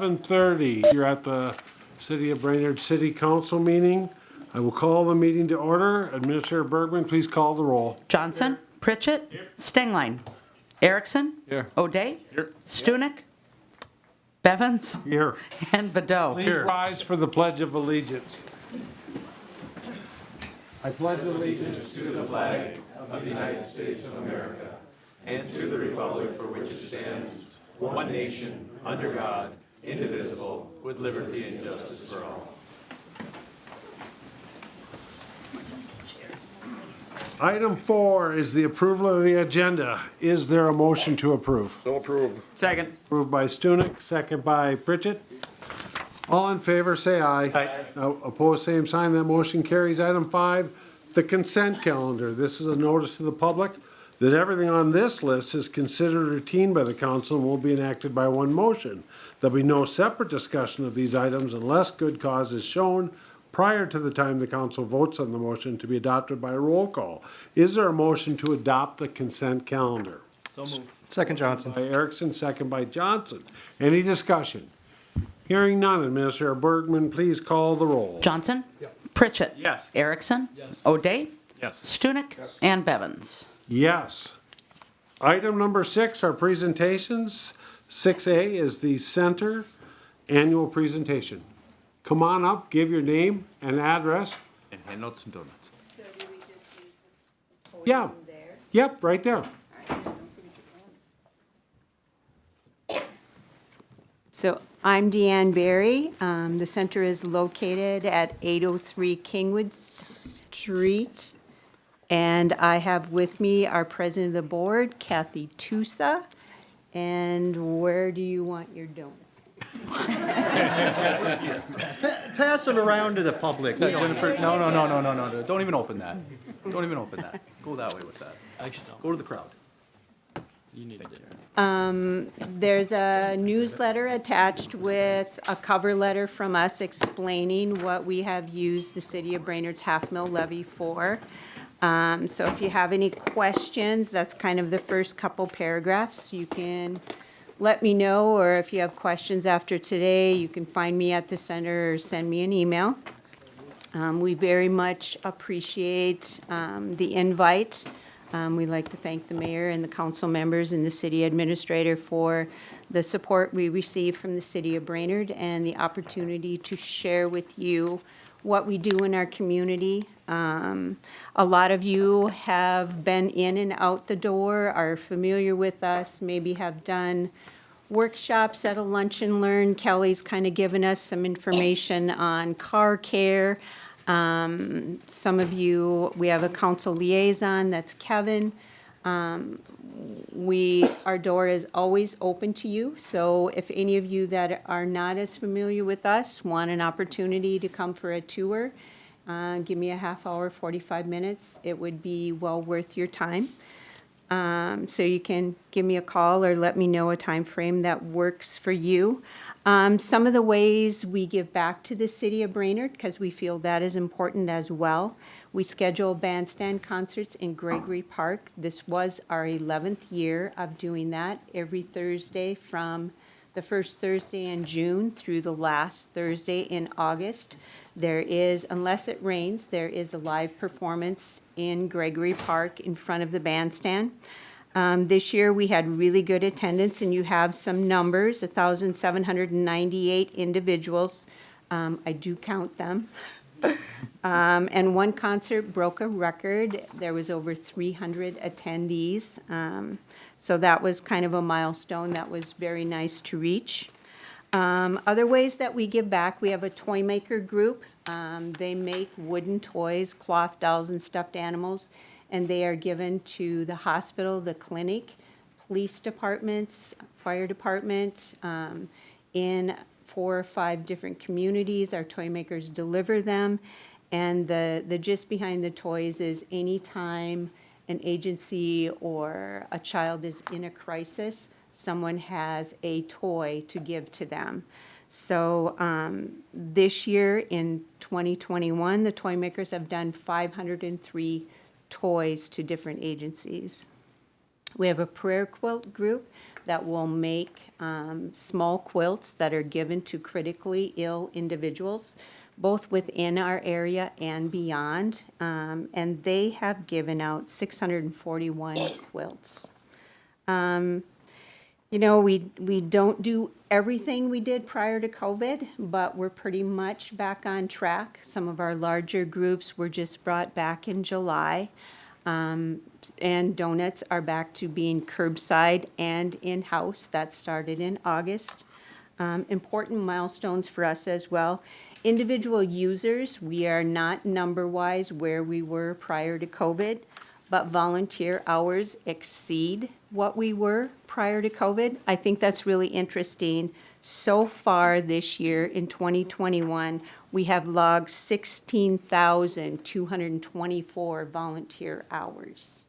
7:30. You're at the City of Brainerd City Council meeting. I will call the meeting to order. Administrator Bergman, please call the roll. Johnson, Pritchett, Stengline, Erickson, Here. O'Day, Here. Stunek, Bevins, Here. and Badeau. Please rise for the Pledge of Allegiance. I pledge allegiance To the flag of the United States of America and to the republic for which it stands, one nation, under God, indivisible, with liberty and justice for all. Item 4 is the approval of the agenda. Is there a motion to approve? So approved. Second. Approved by Stunek, second by Pritchett. All in favor, say aye. Aye. Opposed, same sign. That motion carries. Item 5, the consent calendar. This is a notice to the public that everything on this list is considered routine by the council and will be enacted by one motion. There'll be no separate discussion of these items unless good cause is shown prior to the time the council votes on the motion to be adopted by roll call. Is there a motion to adopt the consent calendar? Second Johnson. By Erickson, second by Johnson. Any discussion? Hearing none, Administrator Bergman, please call the roll. Johnson, Pritchett, Yes. Erickson, O'Day, Yes. Stunek, and Bevins. Yes. Item number 6 are presentations. 6A is the center annual presentation. Come on up, give your name and address. And hand out some donuts. So do we just use the Yeah. podium there? Yep, right there. So I'm Deanne Berry. The center is located at 803 Kingwood Street. And I have with me our president of the board, Kathy Tusa. And where do you want your donuts? Pass them around to the public. Jennifer, no, don't even open that. Don't even open that. Go that way with that. Actually, no, Go to the crowd. you need to do it. There's a newsletter attached with a cover letter from us explaining what we have used the City of Brainerd's half-mil levy for. So if you have any questions, that's kind of the first couple paragraphs. You can let me know, or if you have questions after today, you can find me at the center or send me an email. We very much appreciate the invite. We'd like to thank the mayor and the council members and the city administrator for the support we receive from the city of Brainerd and the opportunity to share with you what we do in our community. A lot of you have been in and out the door, are familiar with us, maybe have done workshops at a lunch and learn. Kelly's kind of given us some information on car care. Some of you, we have a council liaison, that's Kevin. Our door is always open to you, so if any of you that are not as familiar with us want an opportunity to come for a tour, give me a half hour, 45 minutes, it would be well worth your time. So you can give me a call or let me know a time frame that works for you. Some of the ways we give back to the city of Brainerd, because we feel that is important as well. We schedule bandstand concerts in Gregory Park. This was our 11th year of doing that every Thursday from the first Thursday in June through the last Thursday in August. There is, unless it rains, there is a live performance in Gregory Park in front of the bandstand. This year we had really good attendance, and you have some numbers, 1,798 individuals. I do count them. And one concert broke a record. There was over 300 attendees. So that was kind of a milestone that was very nice to reach. Other ways that we give back, we have a toy maker group. They make wooden toys, cloth dolls, and stuffed animals, and they are given to the hospital, the clinic, police departments, fire department, in 4 or 5 different communities. Our toy makers deliver them, and the gist behind the toys is anytime an agency or a child is in a crisis, someone has a toy to give to them. So this year in 2021, the toy makers have done 503 toys to different agencies. We have a prayer quilt group that will make small quilts that are given to critically ill individuals, both within our area and beyond. And they have given out 641 quilts. You know, we don't do everything we did prior to COVID, but we're pretty much back on track. Some of our larger groups were just brought back in July. And donuts are back to being curbside and in-house. That started in August. Important milestones for us as well. Individual users, we are not number-wise where we were prior to COVID, but volunteer hours exceed what we were prior to COVID. I think that's really interesting. So far this year, in 2021, we have logged 16,224 volunteer hours.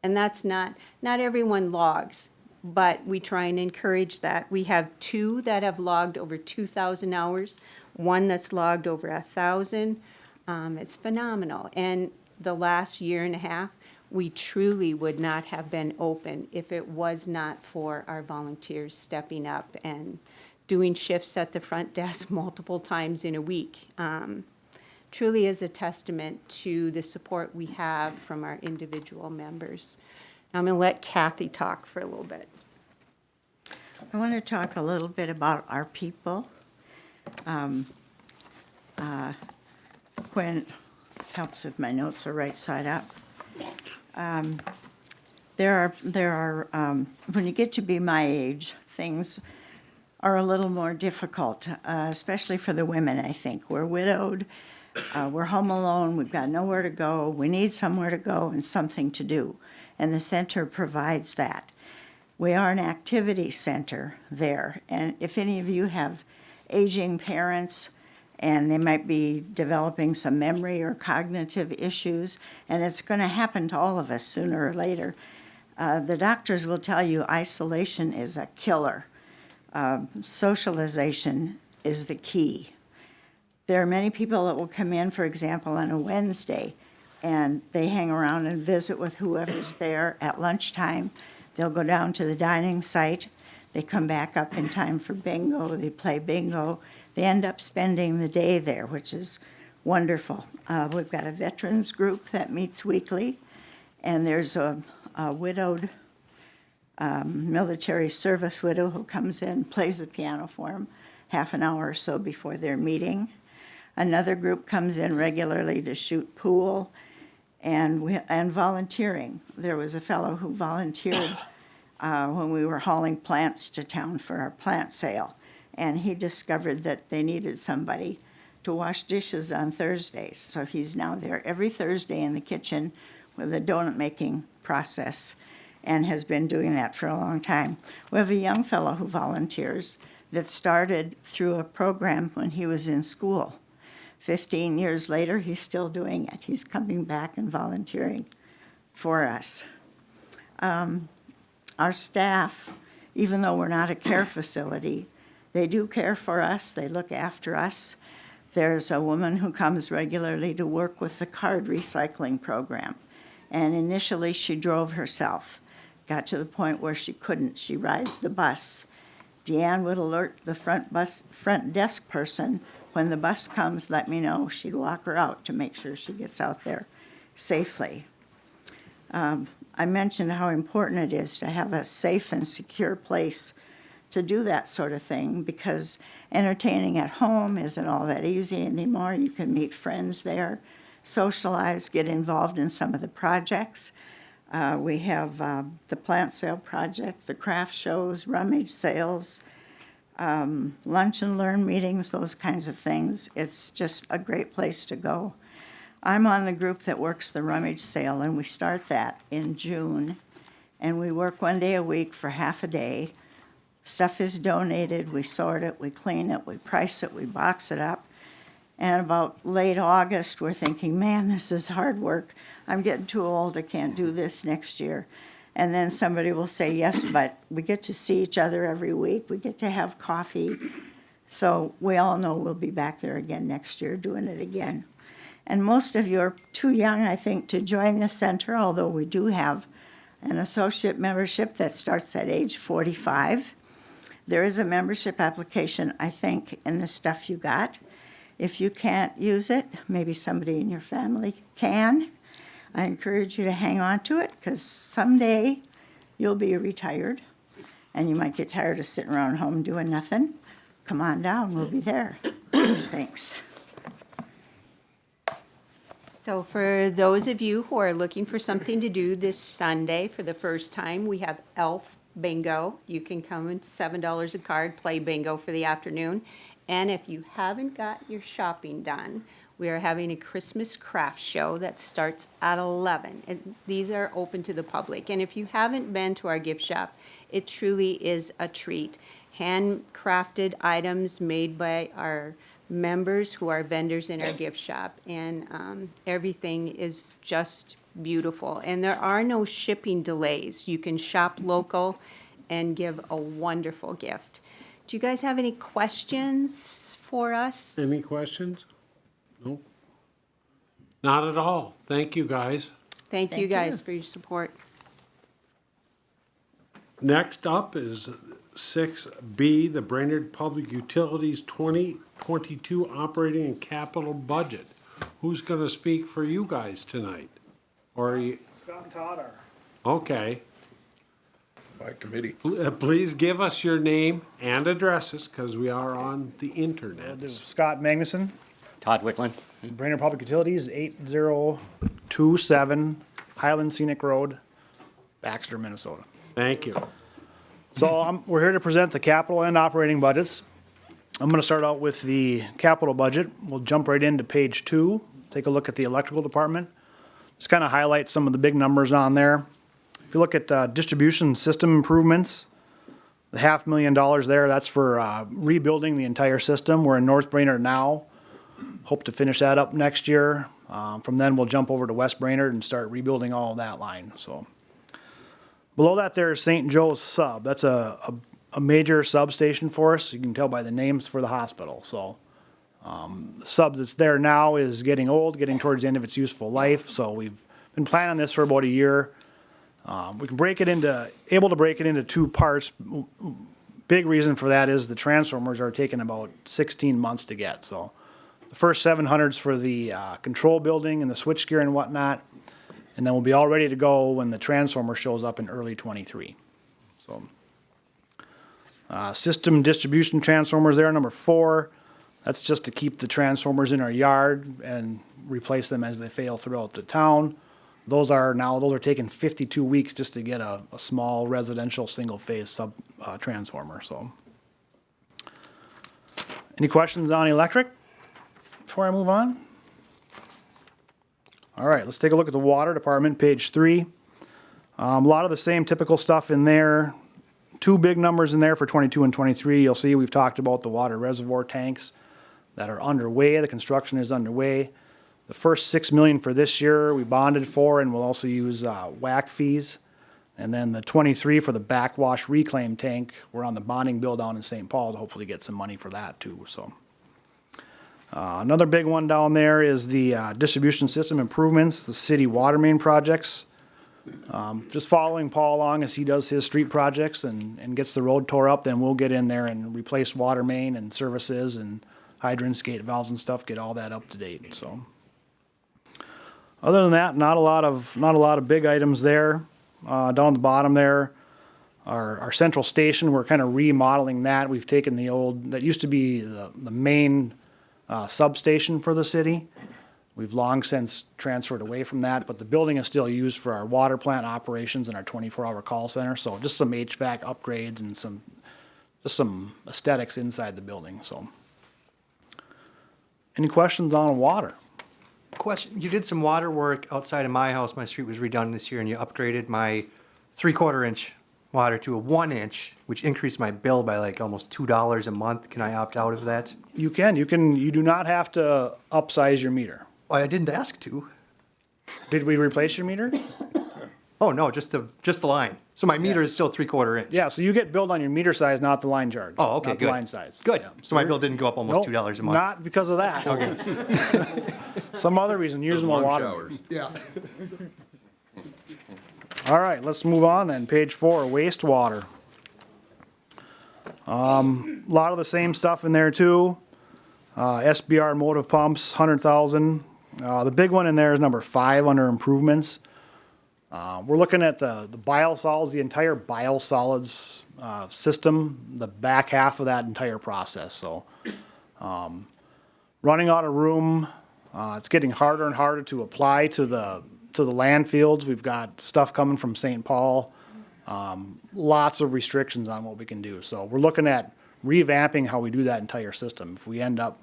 And that's not everyone logs, but we try and encourage that. We have 2 that have logged over 2,000 hours, 1 that's logged over 1,000. It's phenomenal. And the last year and a half, we truly would not have been open if it was not for our volunteers stepping up and doing shifts at the front desk multiple times in a week. Truly is a testament to the support we have from our individual members. Now I'm going to let Kathy talk for a little bit. I want to talk a little bit about our people. When it helps if my notes are right side up. There are when you get to be my age, things are a little more difficult, especially for the women, I think. We're widowed, we're home alone, we've got nowhere to go, we need somewhere to go and something to do, and the center provides that. We are an activity center there, and if any of you have aging parents and they might be developing some memory or cognitive issues, and it's going to happen to all of us sooner or later, the doctors will tell you isolation is a killer. Socialization is the key. There are many people that will come in, for example, on a Wednesday, and they hang around and visit with whoever's there at lunchtime. They'll go down to the dining site. They come back up in time for bingo. They play bingo. They end up spending the day there, which is wonderful. We've got a veterans group that meets weekly, and there's a widowed military service widow who comes in, plays the piano for them half an hour or so before their meeting. Another group comes in regularly to shoot pool and volunteering. There was a fellow who volunteered when we were hauling plants to town for our plant sale, and he discovered that they needed somebody to wash dishes on Thursdays. So he's now there every Thursday in the kitchen with the donut making process and has been doing that for a long time. We have a young fellow who volunteers that started through a program when he was in school. 15 years later, he's still doing it. He's coming back and volunteering for us. Our staff, even though we're not a care facility, they do care for us. They look after us. There's a woman who comes regularly to work with the card recycling program. And initially, she drove herself. Got to the point where she couldn't. She rides the bus. Deanne would alert the front desk person, when the bus comes, let me know. She'd walk her out to make sure she gets out there safely. I mentioned how important it is to have a safe and secure place to do that sort of thing, because entertaining at home isn't all that easy anymore. You can meet friends there, socialize, get involved in some of the projects. We have the plant sale project, the craft shows, rummage sales, lunch and learn meetings, those kinds of things. It's just a great place to go. I'm on the group that works the rummage sale, and we start that in June. And we work 1 day a week for half a day. Stuff is donated, we sort it, we clean it, we price it, we box it up. And about late August, we're thinking, man, this is hard work. I'm getting too old, I can't do this next year. And then somebody will say, yes, but we get to see each other every week. We get to have coffee. So we all know we'll be back there again next year doing it again. And most of you are too young, I think, to join the center, although we do have an associate membership that starts at age 45. There is a membership application, I think, in the stuff you got. If you can't use it, maybe somebody in your family can. I encourage you to hang on to it, because someday you'll be retired, and you might get tired of sitting around home doing nothing. Come on down, we'll be there. Thanks. So for those of you who are looking for something to do this Sunday for the first time, we have Elf Bingo. You can come in $7 a card, play bingo for the afternoon. And if you haven't got your shopping done, we are having a Christmas craft show that starts at 11. And these are open to the public. And if you haven't been to our gift shop, it truly is a treat. Handcrafted items made by our members who are vendors in our gift shop. And everything is just beautiful. And there are no shipping delays. You can shop local and give a wonderful gift. Do you guys have any questions for us? Any questions? No? Not at all. Thank you, guys. Thank you Thank guys you. for your support. Next up is 6B, the Brainerd Public Utilities 2022 Operating and Capital Budget. Who's going to speak for you guys tonight? Or are you? Scott and Todd are. Okay. By committee. Please give us your name and addresses, because we are on the internet. Scott Magnuson, Todd Wicklund. Brainerd Public Utilities, 8027 Highland Scenic Road, Baxter, Minnesota. Thank you. So we're here to present the capital and operating budgets. I'm going to start out with the capital budget. We'll jump right into page 2, take a look at the electrical department. Just kind of highlight some of the big numbers on there. If you look at distribution system improvements, the $500,000 there, that's for rebuilding the entire system. We're in North Brainerd now. Hope to finish that up next year. From then, we'll jump over to West Brainerd and start rebuilding all of that line. So below that, there's St. Joe's Sub. That's a major substation for us. You can tell by the names for the hospital. So the sub that's there now is getting old, getting towards the end of its useful life. So we've been planning this for about a year. We can able to break it into 2 parts. Big reason for that is the transformers are taking about 16 months to get. So the first 700's for the control building and the switchgear and whatnot, and then we'll be all ready to go when the transformer shows up in early '23. So system distribution transformers there, number 4. That's just to keep the transformers in our yard and replace them as they fail throughout the town. Those are taking 52 weeks just to get a small residential single-phase sub transformer. So, any questions on electric before I move on? All right, let's take a look at the water department, page 3. A lot of the same typical stuff in there. 2 big numbers in there for 22 and 23. You'll see we've talked about the water reservoir tanks that are underway. The construction is underway. The first $6 million for this year we bonded for, and we'll also use WAC fees. And then the 23 for the backwash reclaim tank, we're on the bonding bill down in St. Paul to hopefully get some money for that too. So another big one down there is the distribution system improvements, the city water main projects. Just following Paul along as he does his street projects and gets the road tore up, then we'll get in there and replace water main and services and hydrants, gate valves and stuff, get all that up to date. So other than that, not a lot of big items there. Down at the bottom there, our central station, we're kind of remodeling that. We've taken that used to be the main substation for the city. We've long since transferred away from that, but the building is still used for our water plant operations and our 24-hour call center. So just some HVAC upgrades and some aesthetics inside the building. So, any questions on water? Question, you did some water work outside of my house. My street was redone this year, and you upgraded my 3/4 inch water to a 1 inch, which increased my bill by like almost $2 a month. Can I opt out of that? You do not have to upsize your meter. Oh, I didn't ask to. Did we replace your meter? Oh, no, just the line. So my meter is still 3/4 inch. Yeah, so you get billed on your meter size, not the line charge. Oh, okay, not good. the line size. Good. Yeah. So my bill didn't go up almost Nope, $2 a month. Not because of that. Okay. Some other reason, using the water. Showers. Yeah. All right, let's move on then. Page 4, wastewater. A lot of the same stuff in there too. SBR motive pumps, 100,000. The big one in there is number 5 under improvements. We're looking at the biosolids, the entire biosolids system, the back half of that entire process. So, running out of room. It's getting harder and harder to apply to the landfills. We've got stuff coming from St. Paul. Lots of restrictions on what we can do. So we're looking at revamping how we do that entire system. If we end up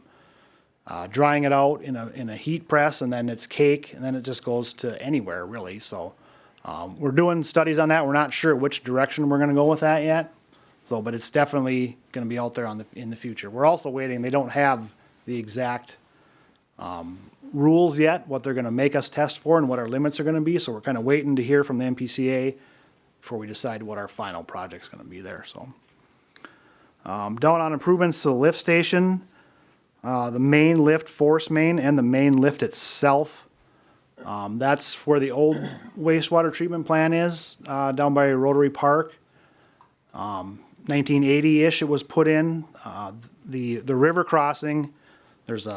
drying it out in a heat press and then it's cake and then it just goes to anywhere really. So we're doing studies on that. We're not sure which direction we're going to go with that yet. So, but it's definitely going to be out there in the future. We're also waiting. They don't have the exact rules yet, what they're going to make us test for and what our limits are going to be. So we're kind of waiting to hear from the MPCA before we decide what our final project's going to be there. So down on improvements to the lift station, the main lift, force main, and the main lift itself. That's where the old wastewater treatment plant is, down by Rotary Park. 1980-ish it was put in. The river crossing, there's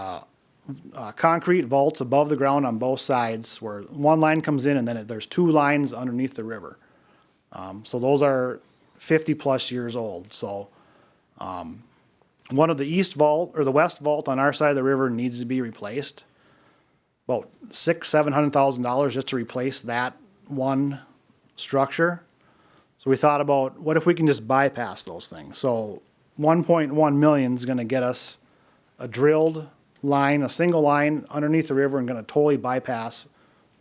concrete vaults above the ground on both sides where one line comes in and then there's 2 lines underneath the river. So those are 50+ years old. So one of the east vault or the west vault on our side of the river needs to be replaced. About $600,000-$700,000 just to replace that one structure. So we thought about what if we can just bypass those things. So 1.1 million is going to get us a drilled line, a single line underneath the river, and going to totally bypass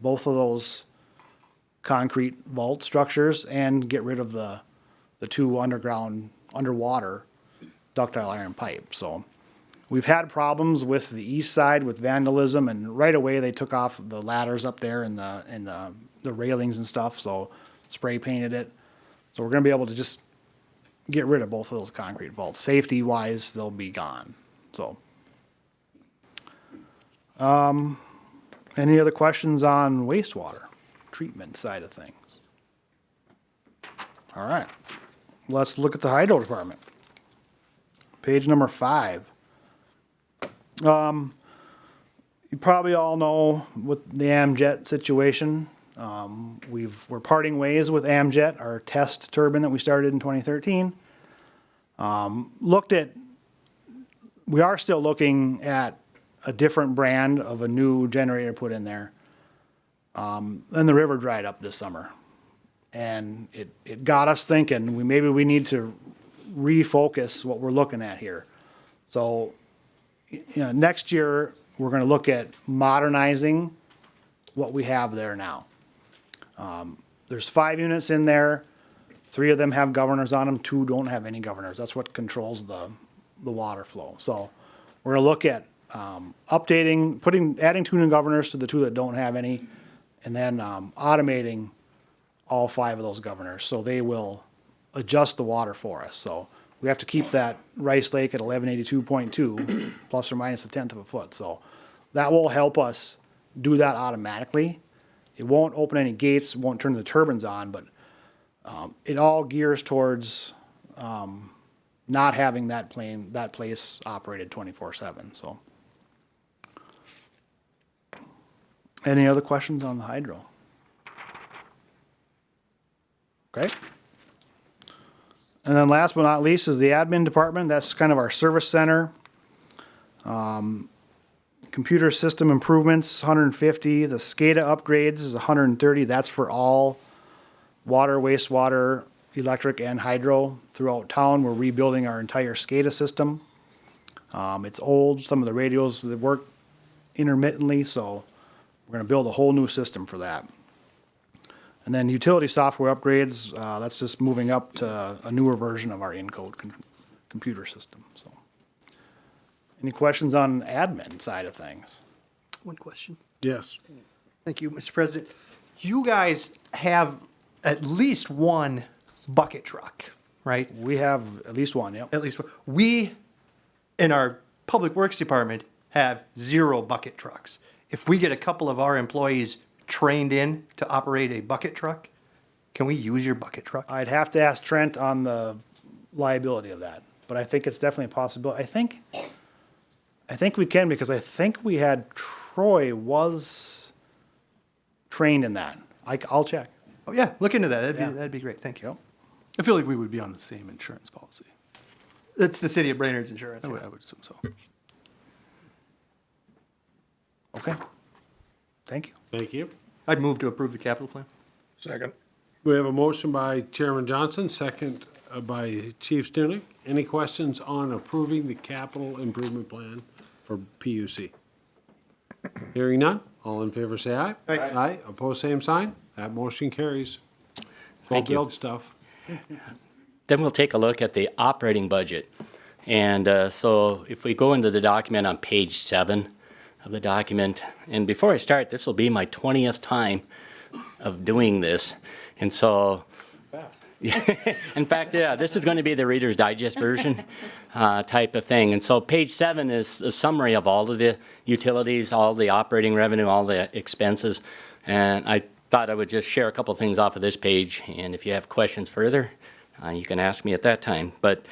both of those concrete vault structures and get rid of the 2 underwater ductile iron pipe. So we've had problems with the east side with vandalism, and right away they took off the ladders up there and the railings and stuff. So spray painted it. So we're going to be able to just get rid of both of those concrete vaults. Safety wise, they'll be gone. So, any other questions on wastewater treatment side of things? All right, let's look at the hydro department. Page number 5. You probably all know with the Amjet situation. We're parting ways with Amjet, our test turbine that we started in 2013. We are still looking at a different brand of a new generator put in there. Then the river dried up this summer. And it got us thinking, maybe we need to refocus what we're looking at here. So, next year, we're going to look at modernizing what we have there now. There's 5 units in there. 3 of them have governors on them. 2 don't have any governors. That's what controls the water flow. So we're going to look at adding 2 new governors to the 2 that don't have any, and then automating all 5 of those governors so they will adjust the water for us. So we have to keep that Rice Lake at 1182.2 plus or minus 1/10 of a foot. So that will help us do that automatically. It won't open any gates, won't turn the turbines on, but it all gears towards not having that place operated 24/7. So, any other questions on the hydro? Okay. And then last but not least is the admin department. That's kind of our service center. Computer system improvements, 150. The SCADA upgrades is 130. That's for all water, wastewater, electric, and hydro throughout town. We're rebuilding our entire SCADA system. It's old. Some of the radios that work intermittently, so we're going to build a whole new system for that. And then utility software upgrades, that's just moving up to a newer version of our Encode computer system. So, any questions on admin side of things? One question. Yes. Thank you, Mr. President. You guys have at least one bucket truck, right? We have at least one, yep. At least one. We, in our Public Works Department, have 0 bucket trucks. If we get a couple of our employees trained in to operate a bucket truck, Can we use your bucket truck? I'd have to ask Trent on the liability of that, but I think it's definitely a possibility. I think we can, because I think we had Troy was trained in that. I'll check. Oh, yeah, look into that. Yeah. That'd be great. Thank you. I feel like we would be on the same insurance policy. It's the city of Brainerd's insurance. I yeah. would assume so. Okay. Thank you. Thank you. I'd move to approve the capital plan. Second. We have a motion by Chairman Johnson, second by Chief Stunek. Any questions on approving the capital improvement plan for PUC? Hearing none, all in favor say aye. Aye. Aye, opposed, same sign. That motion carries. Thank you. Build stuff. Then we'll take a look at the operating budget. And so if we go into the document on page 7 of the document, and before I start, this will be my 20th time of doing this. And so, in fact, yeah, this is going to be the Reader's Digest version type of thing. And so page 7 is a summary of all of the utilities, all the operating revenue, all the expenses. And I thought I would just share a couple things off of this page. And if you have questions further, you can ask me at that time. But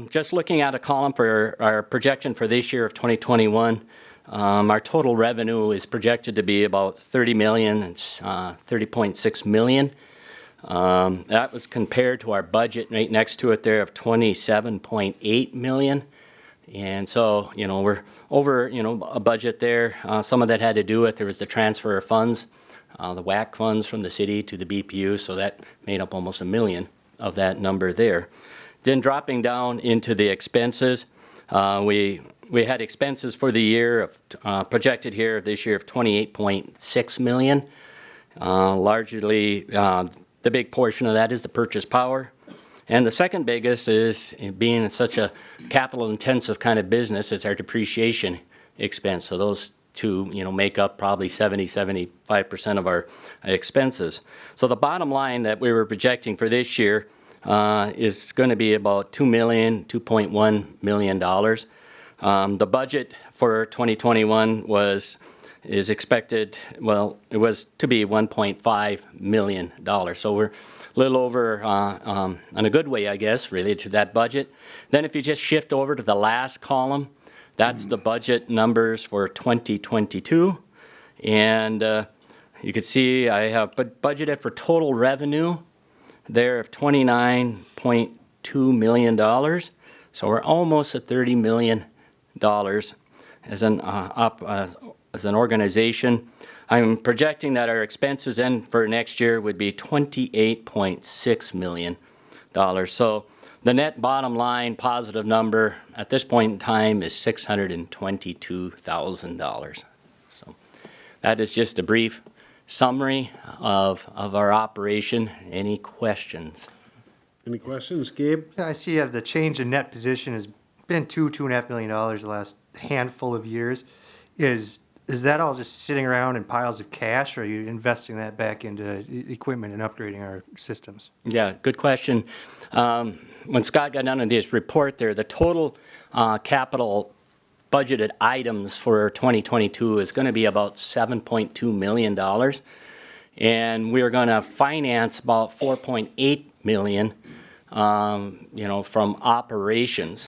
just looking at a column for our projection for this year of 2021, our total revenue is projected to be about 30 million. It's 30.6 million. That was compared to our budget right next to it there of 27.8 million. And so, we're over, a budget there. Some of that had to do with there was the transfer of funds, the WAC funds from the city to the BPU, so that made up almost $1 million of that number there. Then dropping down into the expenses, we had expenses for the year of projected here this year of 28.6 million. Largely, the big portion of that is the purchase power. And the second biggest is, being such a capital-intensive kind of business, it's our depreciation expense. So those two, make up probably 75% of our expenses. So the bottom line that we were projecting for this year is going to be about $2.1 million. The budget for 2021 is expected, it was to be $1.5 million. So we're a little over, in a good way, I guess, related to that budget. Then if you just shift over to the last column, that's the budget numbers for 2022. And you can see I have budgeted for total revenue there of $29.2 million. So we're almost at $30 million as an organization. I'm projecting that our expenses then for next year would be $28.6 million. So the net bottom line positive number at this point in time is $622,000. So that is just a brief summary of our operation. Any questions? Any questions, Gabe? Yeah, I see you have the change in net position has been $2.5 million the last handful of years. Is that all just sitting around in piles of cash, or are you investing that back into equipment and upgrading our systems? Yeah, good question. When Scott got done on this report there, the total capital budgeted items for 2022 is going to be about $7.2 million. And we're going to finance about $4.8 million, from operations.